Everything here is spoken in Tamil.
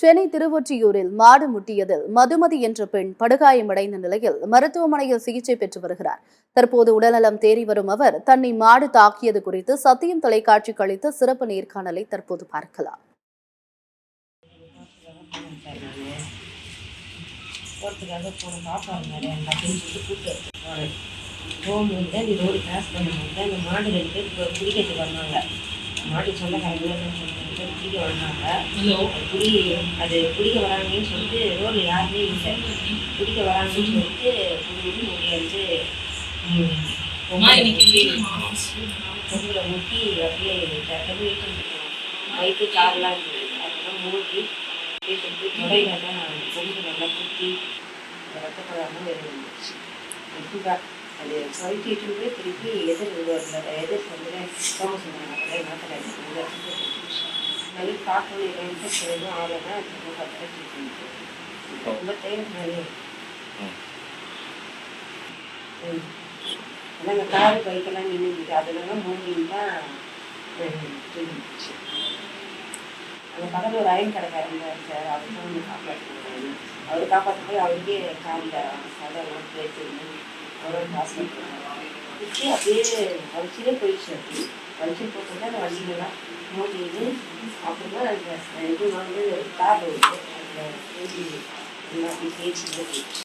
சென்னை திருவொற்றியூரில் மாடு முட்டியதில் மதுமதி என்ற பெண் படுகாயமடைந்த நிலையில் மருத்துவமனையில் சிகிச்சை பெற்று வருகிறார். தற்போது உடல்நலம் தேறி வரும் அவர் தன்னை மாடு தாக்கியது குறித்து சத்தியம் தொலைக்காட்சிக்கு அளித்த சிறப்பு நேர்காணலை தற்போது பார்க்கலாம். மாட்டு சொல்ல பிடிக்க வந்தாங்க. அது பிடிக்க வராங்கன்னு சொல்லிட்டு ரோடில் யாருமே இல்லை. பிடிக்க வராங்கன்னு சொல்லிட்டு முடியாது பொங்கலை முட்டி அப்படியே டக்குன்னு வயிற்று காரெலாம் இருந்தது. அதெல்லாம் மூழ்கி வீட்டுக்கு தொடையில தான் பொங்கல் நல்லா குத்தி ரத்த படாமல் இருந்துச்சு. அது சொல்லிட்டு திருப்பி எதிர் சோமசுந்தரம் மாத்திரை நல்லா காக்கணும் இன்ஃபெக்ஷன் எதுவும் ஆகலைன்னா ரொம்ப தேவை. அந்த காரு பைக்கெல்லாம் நின்றுச்சு. அதெல்லாம் மூங்கின்னு தான் தூங்கிடுச்சு. அந்த பக்கத்தில் ஒரு அயன் கடைக்காரங்க சார், அவர் தான் வந்து காப்பாற்றினாங்க. அவர் காப்பாற்ற போய் அவருக்கே காலில் சதெல்லாம் பேசிருந்து அவரோட ஹாஸ்பிட்டல் வச்சு அப்படியே வலிச்சுலே போயிடுச்சு. அப்படி வலிச்சு போட்டு தான் அந்த வண்டிகள்லாம் மோட்டிது. அப்புறமா அந்த இது வந்து கார் வருது, அந்த எல்லாம் அப்படி பேச்சு போயிடுச்சு.